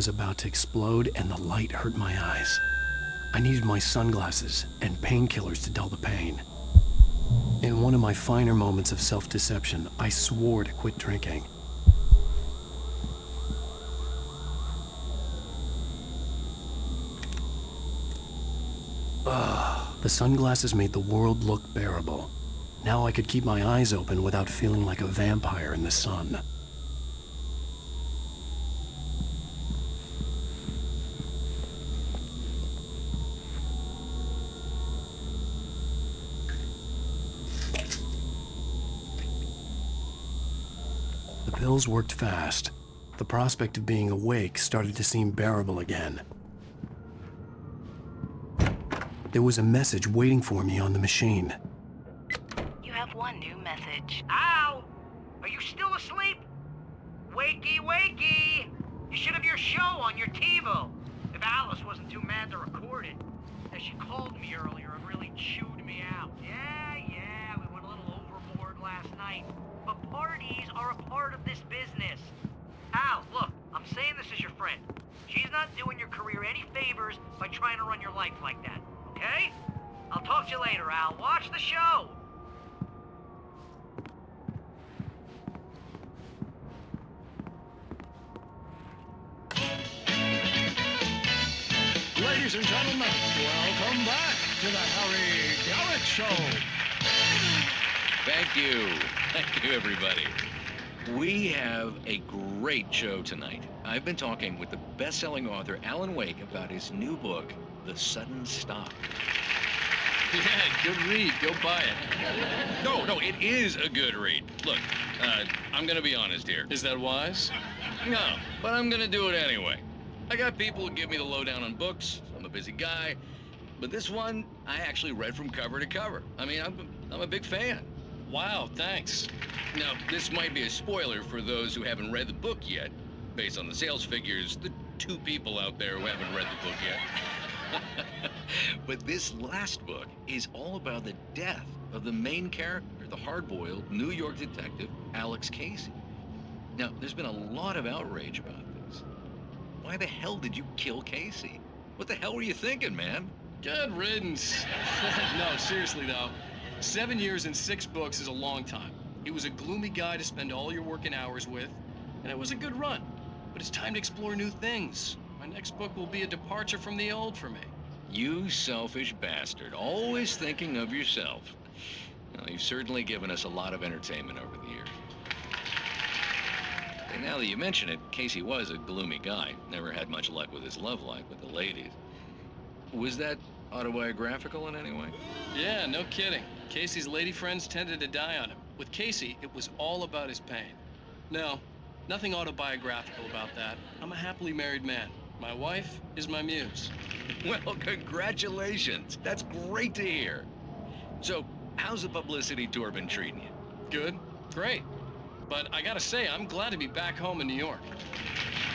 was about to explode and the light hurt my eyes. I needed my sunglasses and painkillers to dull the pain. In one of my finer moments of self-deception, I swore to quit drinking. The sunglasses made the world look bearable. Now I could keep my eyes open without feeling like a vampire in the sun. The pills worked fast. The prospect of being awake started to seem bearable again. There was a message waiting for me on the machine. You have one new message. Al! Are you still asleep? Wakey, wakey! You should have your show on your TiVo. If Alice wasn't too mad to record it. As she called me earlier and really chewed me out. Yeah, we went a little overboard last night. But parties are a part of this business. Al, look, I'm saying this as your friend. She's not doing your career any favors by trying to run your life like that. Okay? I'll talk to you later, Al. Watch the show! Ladies and gentlemen, welcome back to the Harry Garrett Show. Thank you. Thank you, everybody. We have a great show tonight. I've been talking with the best-selling author Alan Wake about his new book, The Sudden Stop. Yeah, good read. Go buy it. No, it is a good read. Look, I'm gonna be honest here. Is that wise? No, but I'm gonna do it anyway. I got people who give me the lowdown on books. I'm a busy guy. But this one, I actually read from cover to cover. I mean, I'm a big fan. Wow, thanks. Now, this might be a spoiler for those who haven't read the book yet. Based on the sales figures, the 2 people out there who haven't read the book yet. But this last book is all about the death of the main character, the hard-boiled New York detective, Alex Casey. Now, there's been a lot of outrage about this. Why the hell did you kill Casey? What the hell were you thinking, man? Good riddance. No, seriously though. 7 years and 6 books is a long time. He was a gloomy guy to spend all your working hours with, and it was a good run. But it's time to explore new things. My next book will be a departure from the old for me. You selfish bastard, always thinking of yourself. Well, you've certainly given us a lot of entertainment over the years. And now that you mention it, Casey was a gloomy guy. Never had much luck with his love life with the ladies. Was that autobiographical in any way? Yeah, no kidding. Casey's lady friends tended to die on him. With Casey, it was all about his pain. No, nothing autobiographical about that. I'm a happily married man. My wife is my muse. Well, congratulations. That's great to hear. So, how's the publicity tour been treating you? Good, great. But I gotta say, I'm glad to be back home in New York.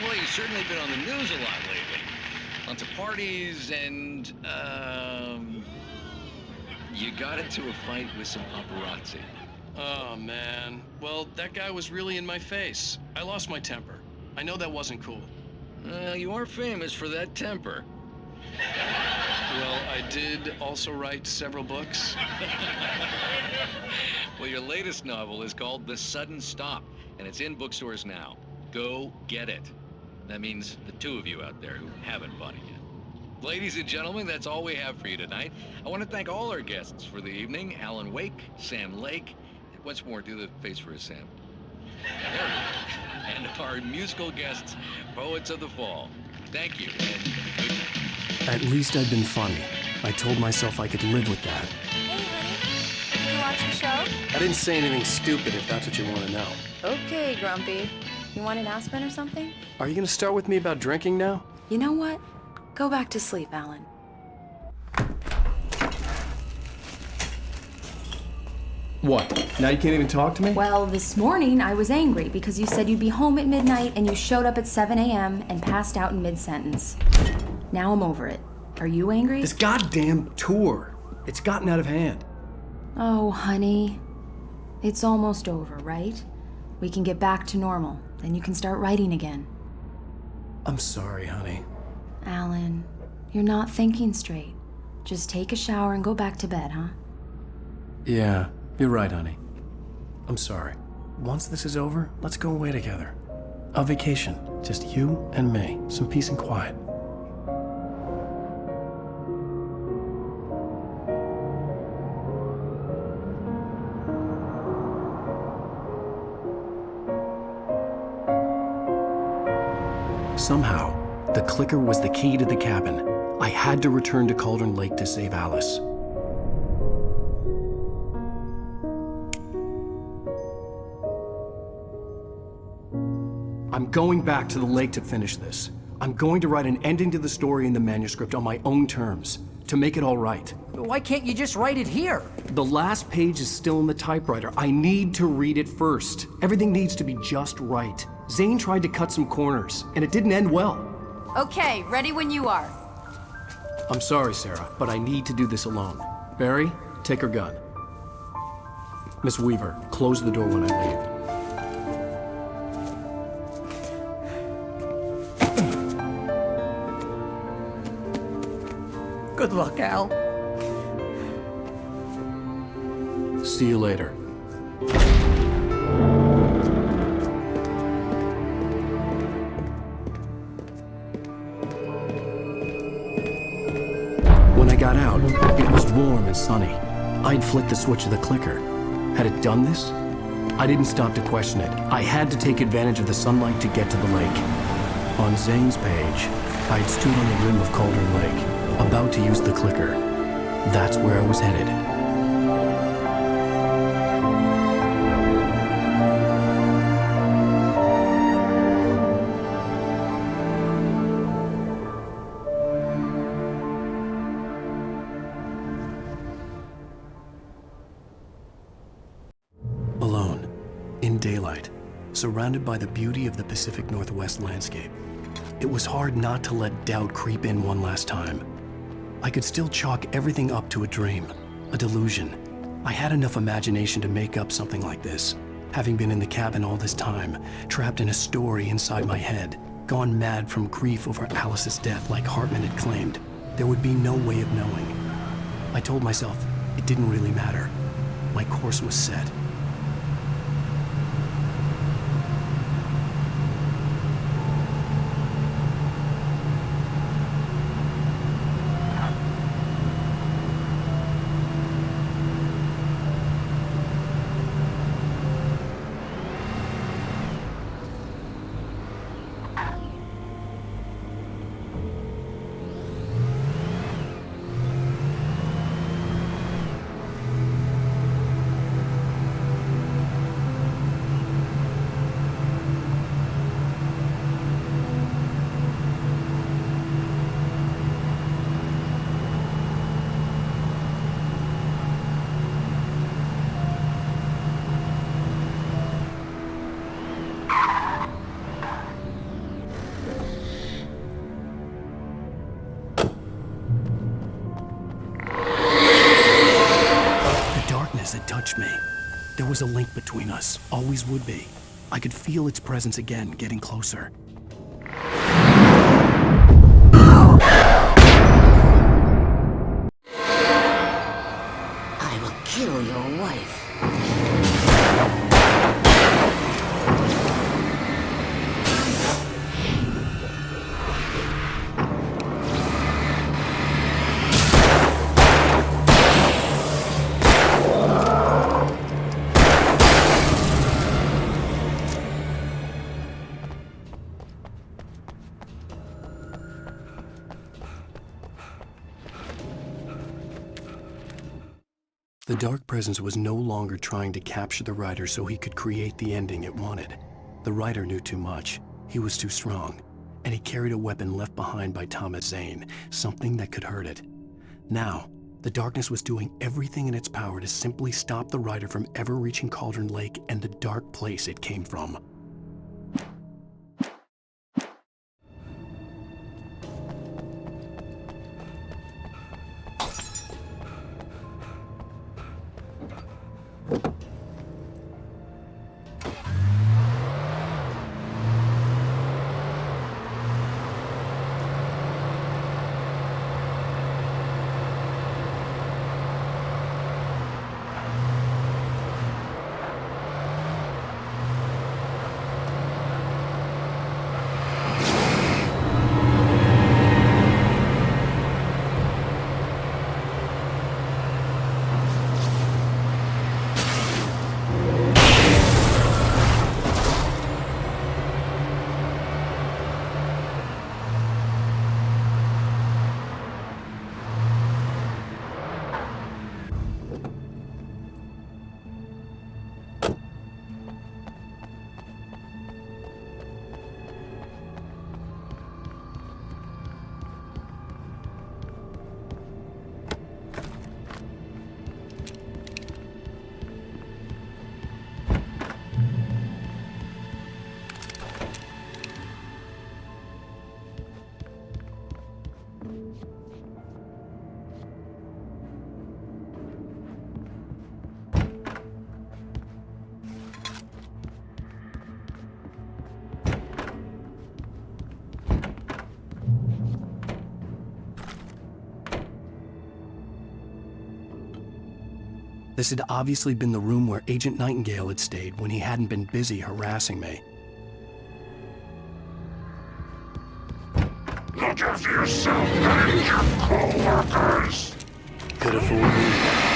Well, you've certainly been on the news a lot lately. Lots of parties and, you got into a fight with some paparazzi. Oh, man. Well, that guy was really in my face. I lost my temper. I know that wasn't cool. You are famous for that temper. Well, I did also write several books. Well, your latest novel is called The Sudden Stop, and it's in bookstores now. Go get it. That means the 2 of you out there who haven't bought it yet. Ladies and gentlemen, that's all we have for you tonight. I want to thank all our guests for the evening. Alan Wake, Sam Lake. Once more, do the face for a Sam. There we go. And our musical guests, Poets of the Fall. Thank you, and good night. At least I'd been funny. I told myself I could live with that. Hey, honey. Did you watch the show? I didn't say anything stupid if that's what you want to know. Okay, Grumpy. You want an aspirin or something? Are you going to start with me about drinking now? You know what? Go back to sleep, Alan. What? Now you can't even talk to me? Well, this morning I was angry because you said you'd be home at midnight and you showed up at 7 a.m. and passed out in mid-sentence. Now I'm over it. Are you angry? This goddamn tour. It's gotten out of hand. Oh, honey. It's almost over, right? We can get back to normal. Then you can start writing again. I'm sorry, honey. Alan, you're not thinking straight. Just take a shower and go back to bed, huh? Yeah, you're right, honey. I'm sorry. Once this is over, let's go away together. A vacation. Just you and me. Some peace and quiet. Somehow, the clicker was the key to the cabin. I had to return to Cauldron Lake to save Alice. I'm going back to the lake to finish this. I'm going to write an ending to the story in the manuscript on my own terms, to make it all right. Why can't you just write it here? The last page is still in the typewriter. I need to read it first. Everything needs to be just right. Zane tried to cut some corners, and it didn't end well. Okay, ready when you are. I'm sorry, Sarah, but I need to do this alone. Barry, take her gun. Miss Weaver, close the door when I leave. Good luck, Al. See you later. When I got out, it was warm and sunny. I'd flicked the switch of the clicker. Had it done this? I didn't stop to question it. I had to take advantage of the sunlight to get to the lake. On Zane's page, I'd stood on the rim of Cauldron Lake, about to use the clicker. That's where I was headed. Alone, in daylight, surrounded by the beauty of the Pacific Northwest landscape, it was hard not to let doubt creep in one last time. I could still chalk everything up to a dream, a delusion. I had enough imagination to make up something like this, having been in the cabin all this time, trapped in a story inside my head, gone mad from grief over Alice's death like Hartman had claimed. There would be no way of knowing. I told myself it didn't really matter. My course was set. Had touched me. There was a link between us, always would be. I could feel its presence again, getting closer. I will kill your wife. The dark presence was no longer trying to capture the writer so he could create the ending it wanted. The writer knew too much. He was too strong. And he carried a weapon left behind by Thomas Zane, something that could hurt it. Now, the darkness was doing everything in its power to simply stop the writer from ever reaching Cauldron Lake and the dark place it came from. This had obviously been the room where Agent Nightingale had stayed when he hadn't been busy harassing me. Look after yourself and your co-workers! Could have fooled me.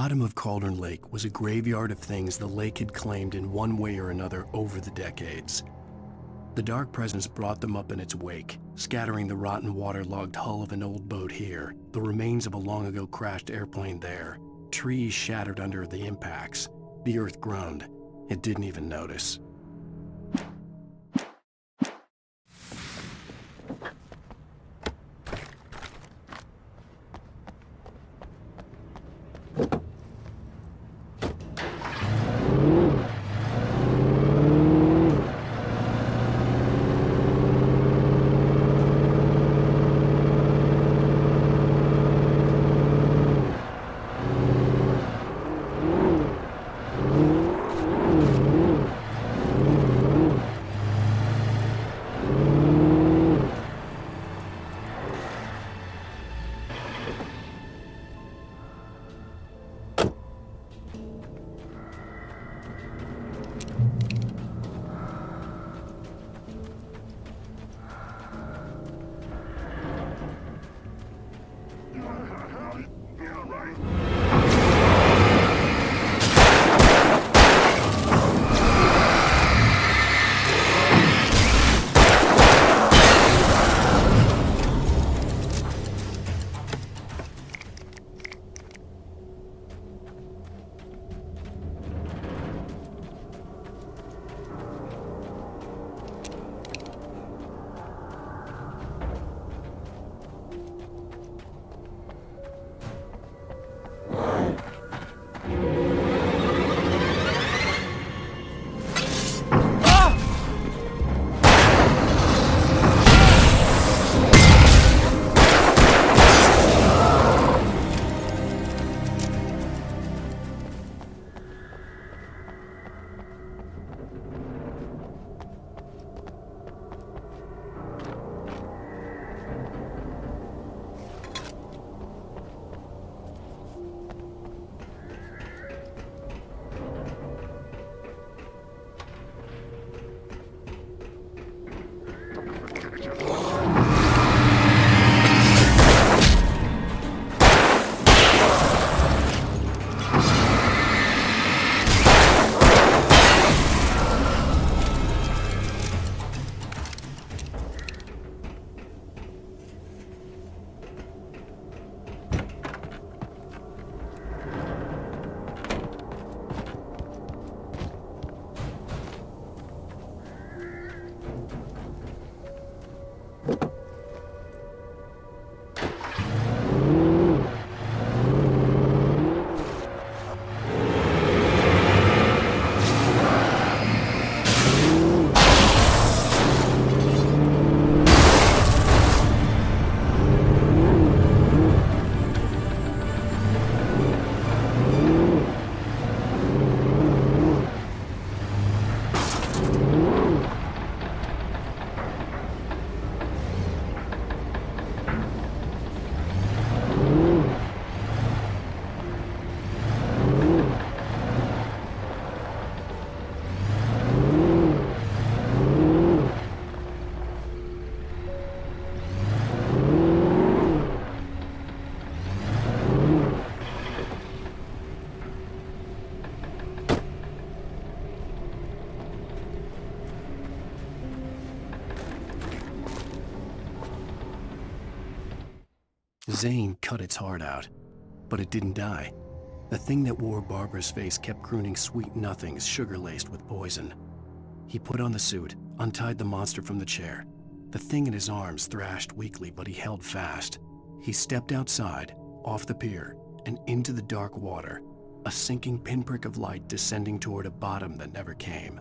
bottom of Cauldron Lake was a graveyard of things the lake had claimed in one way or another over the decades. The dark presence brought them up in its wake, scattering the rotten waterlogged hull of an old boat here, the remains of a long-ago crashed airplane there, trees shattered under the impacts. The earth groaned. It didn't even notice. Zane cut its heart out, but it didn't die. The thing that wore Barbara's face kept crooning sweet nothings sugar-laced with poison. He put on the suit, untied the monster from the chair. The thing in his arms thrashed weakly, but he held fast. He stepped outside, off the pier, and into the dark water, a sinking pinprick of light descending toward a bottom that never came.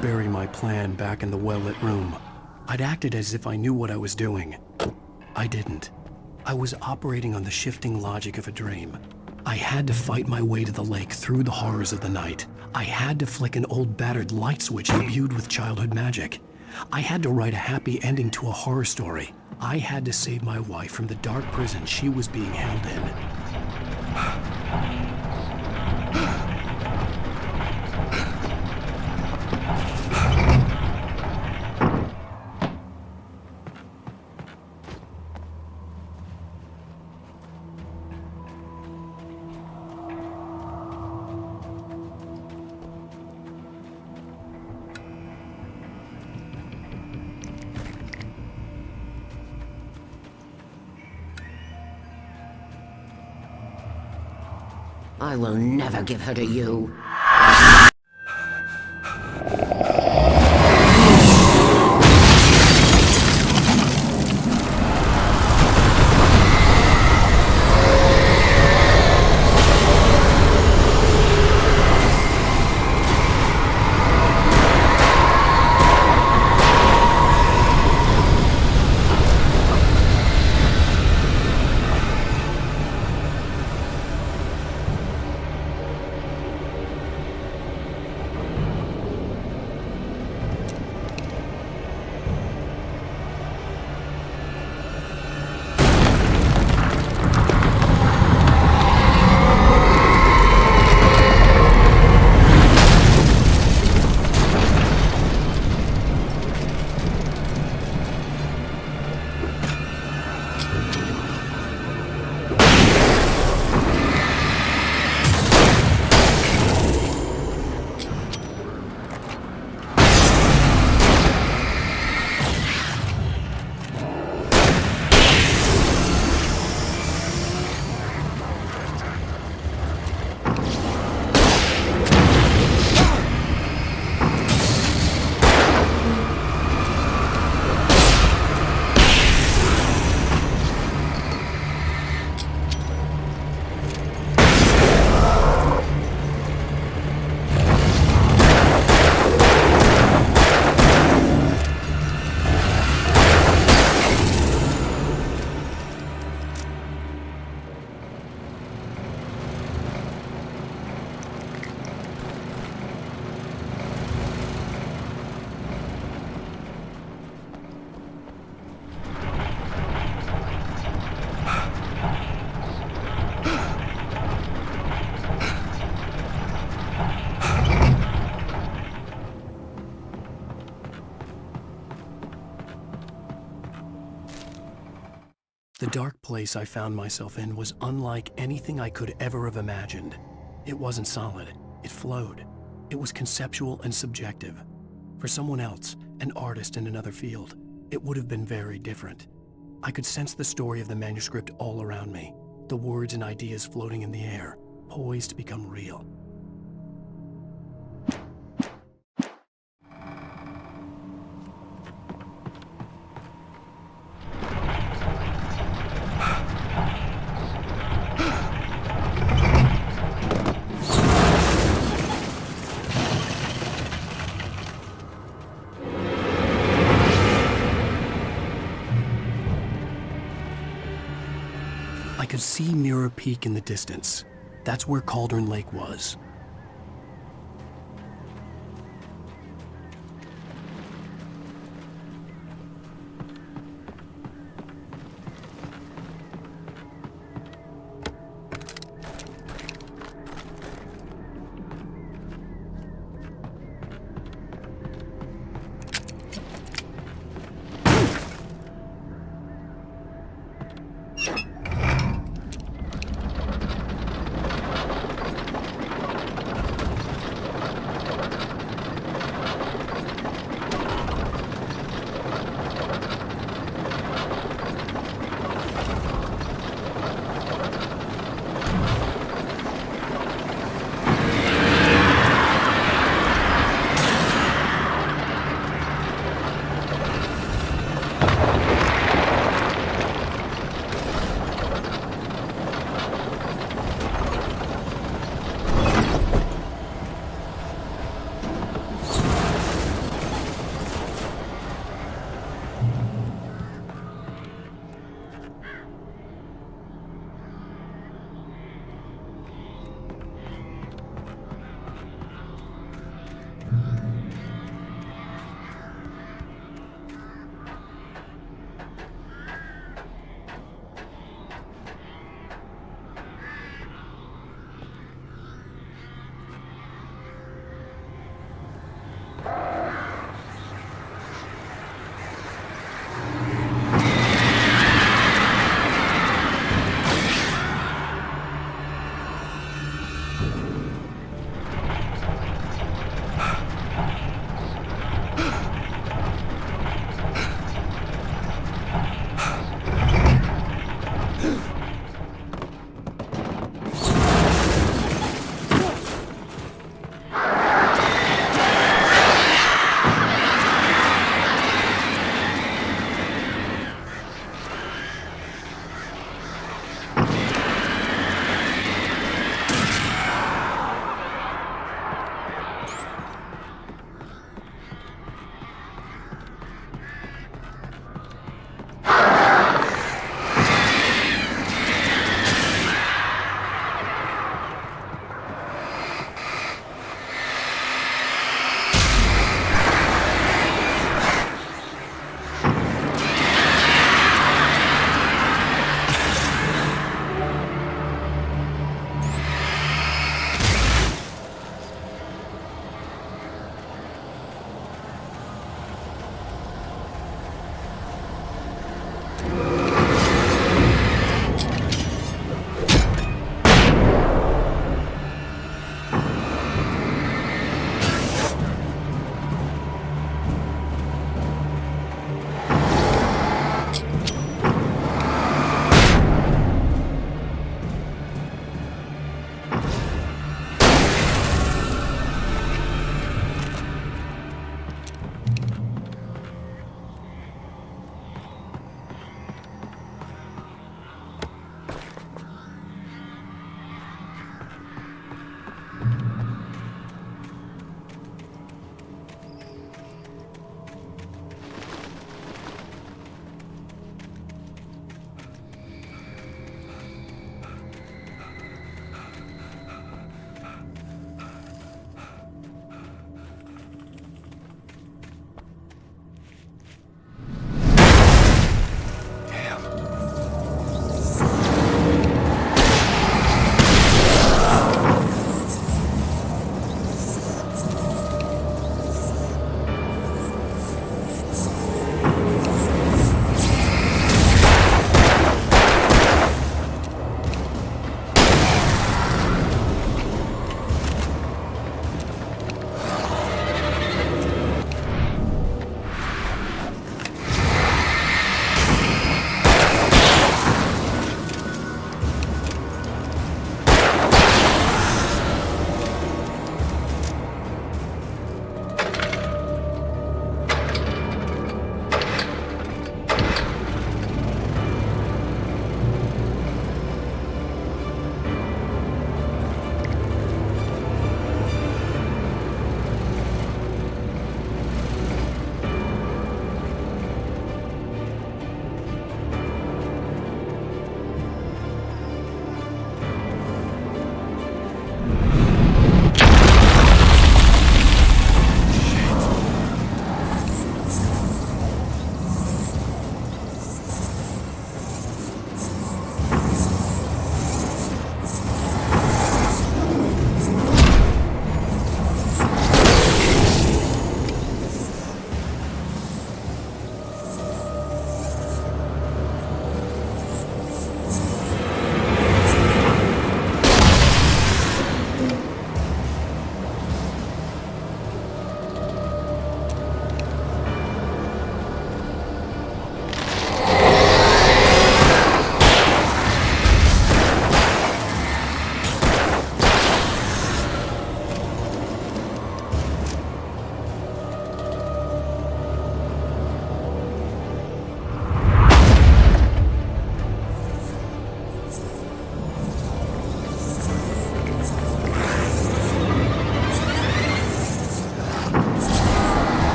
to bury my plan back in the well-lit room. I'd acted as if I knew what I was doing. I didn't. I was operating on the shifting logic of a dream. I had to fight my way to the lake through the horrors of the night. I had to flick an old battered light switch imbued with childhood magic. I had to write a happy ending to a horror story. I had to save my wife from the dark prison she was being held in. I will never give her to you. The dark place I found myself in was unlike anything I could ever have imagined. It wasn't solid, it flowed. It was conceptual and subjective. For someone else, an artist in another field, it would have been very different. I could sense the story of the manuscript all around me, the words and ideas floating in the air, poised to become real. I could see Mirror Peak in the distance. That's where Cauldron Lake was.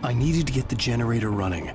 I needed to get the generator running.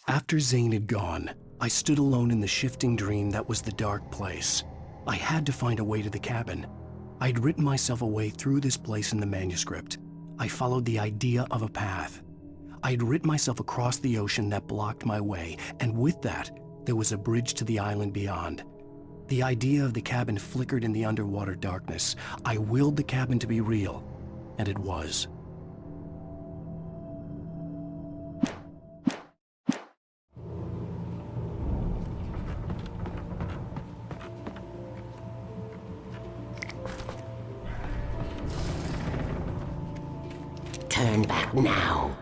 After Zane had gone, I stood alone in the shifting dream that was the dark place. I had to find a way to the cabin. I'd written myself a way through this place in the manuscript. I followed the idea of a path. I'd written myself across the ocean that blocked my way, and with that, there was a bridge to the island beyond. The idea of the cabin flickered in the underwater darkness. I willed the cabin to be real, and it was. Turn back now.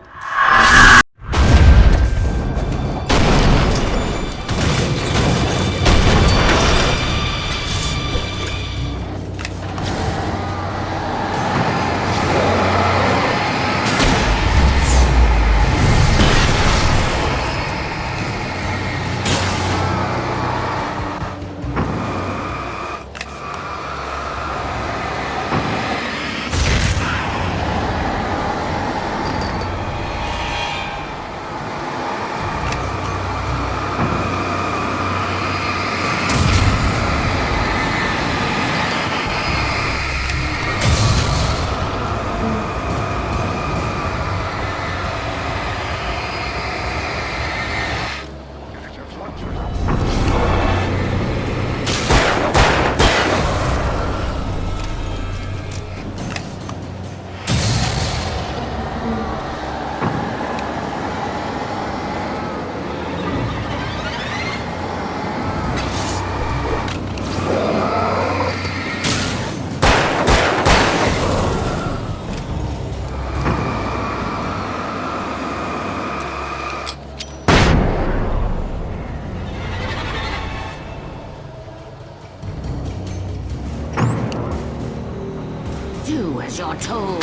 Do as you're told.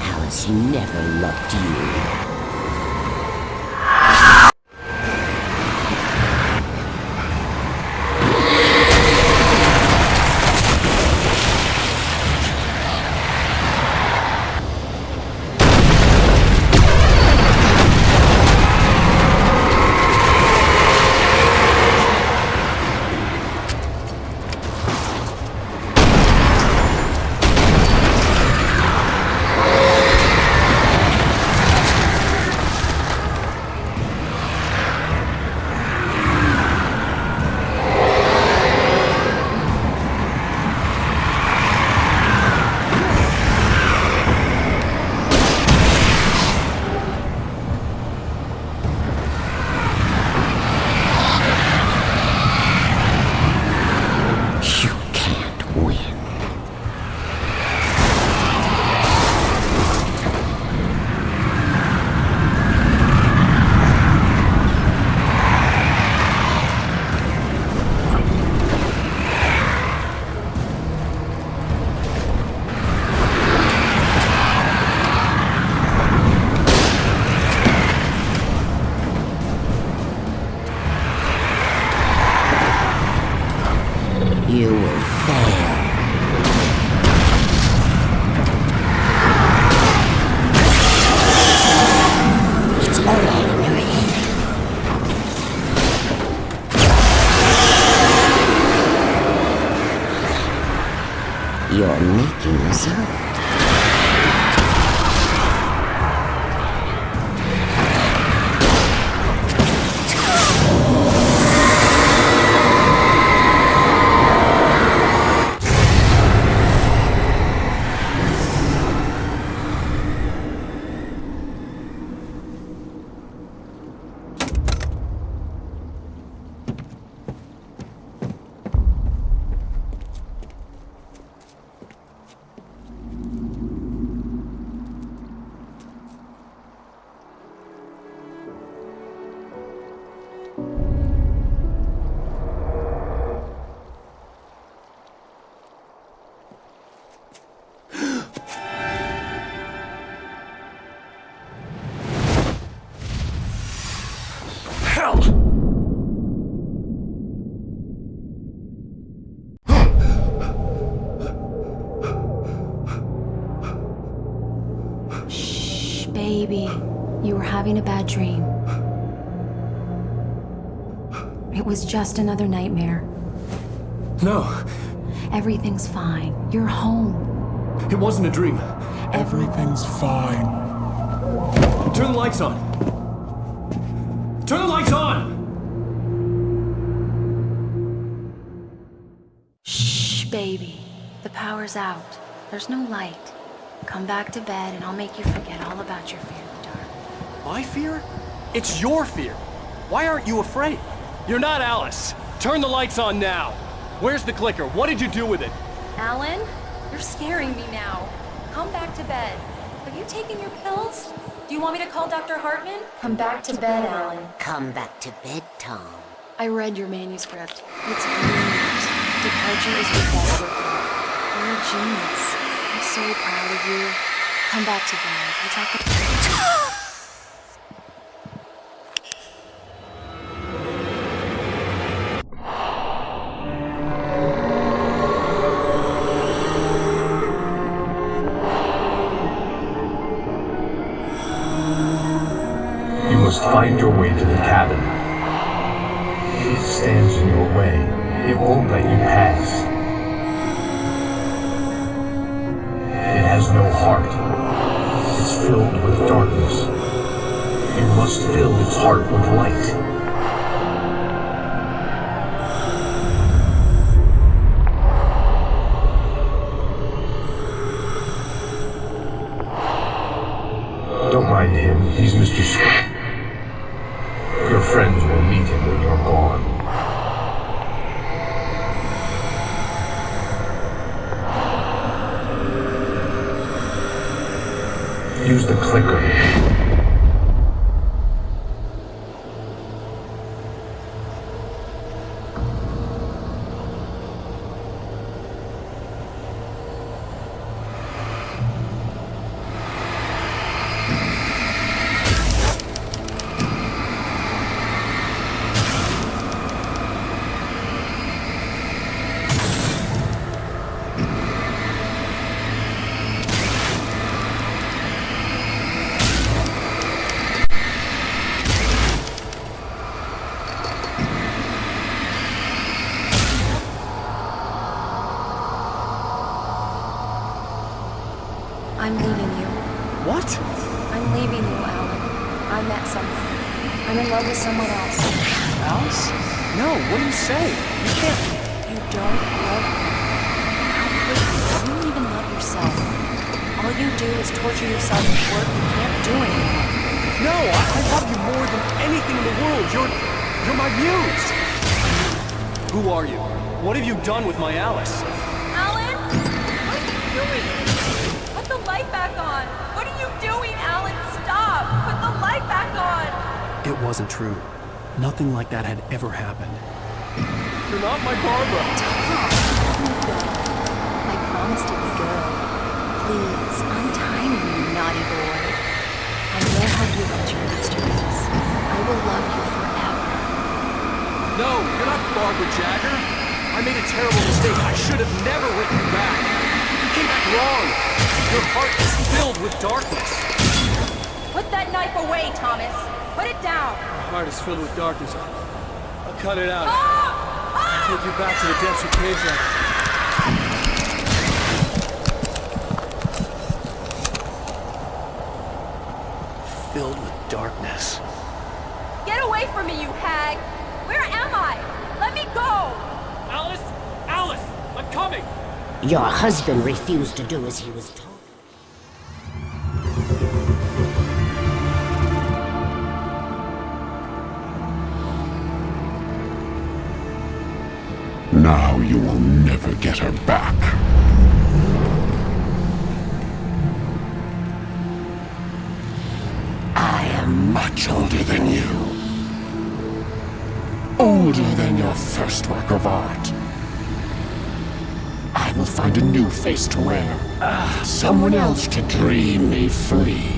Alice never loved you. You will fail. It's all in your head. You're making us up. Baby, you were having a bad dream. It was just another nightmare. No, Everything's fine. You're home. it wasn't a dream. Everything's fine. Turn the lights on. Turn the lights on! Shh, baby. The power's out. There's no light. Come back to bed and I'll make you forget all about your fear of the dark. My fear? It's your fear. Why aren't you afraid? You're not Alice. Turn the lights on now. Where's the clicker? What did you do with it? Alan, you're scaring me now. Come back to bed. Have you taken your pills? Do you want me to call Dr. Hartman? Come back to bed, Alan. Come back to bed, Tom. I read your manuscript. It's brilliant. Departure is your best work. You're a genius. I'm so proud of you. Come back to bed. We'll talk about You must find your way to the cabin. It stands in your way. It won't let you pass. It has no heart. It's filled with darkness. You must fill its heart with light. Don't mind him. He's Mr. Scott. Your friends will meet him when you're gone. Use the clicker. I'm leaving you. What? I'm leaving you, Alan. I met someone. I'm in love with someone else. Alice? No, what do you say? You can't. You don't love me. How could you? You don't even love yourself. All you do is torture yourself at work and can't do anymore. No, I love you more than anything in the world. You're my muse. Who are you? What have you done with my Alice? Alan? What are you doing? Put the light back on. What are you doing, Alan? Stop. Put the light back on. It wasn't true. Nothing like that had ever happened. You're not my Barbara. I promised to be good. Please, untie me, you naughty boy. I will help you get your masterpiece. I will love you forever. No, you're not Barbara Jagger. I made a terrible mistake. I should have never written you back. You came back wrong. Your heart is filled with darkness. Put that knife away, Thomas. Put it down. My heart is filled with darkness. I'll cut it out. Ah! Take you back to the depths of caves now. Filled with darkness. Get away from me, you hag! Where am I? Let me go! Alice! Alice! I'm coming! Your husband refused to do as he was told. Now you will never get her back. I am much older than you. Older than your first work of art. I will find a new face to wear. Someone else to dream me free.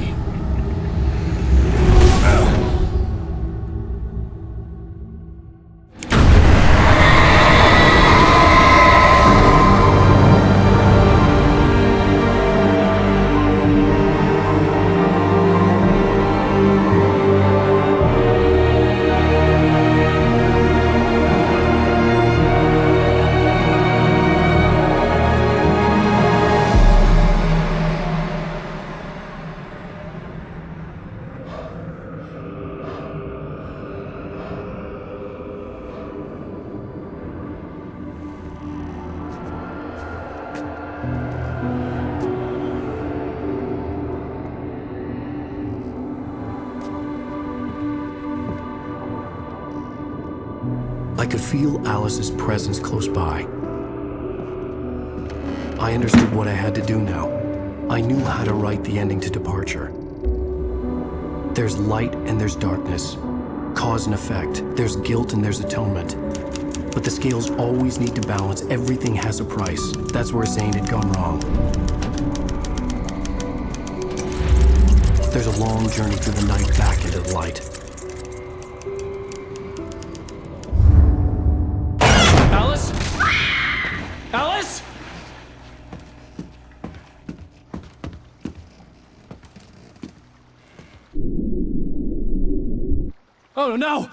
I could feel Alice's presence close by. I understood what I had to do now. I knew how to write the ending to Departure. There's light and there's darkness. Cause and effect. There's guilt and there's atonement. But the scales always need to balance. Everything has a price. That's where Zane had gone wrong. There's a long journey through the night back into the light. Alice? Alice? Oh no!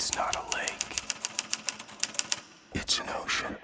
It's not a lake. It's an ocean.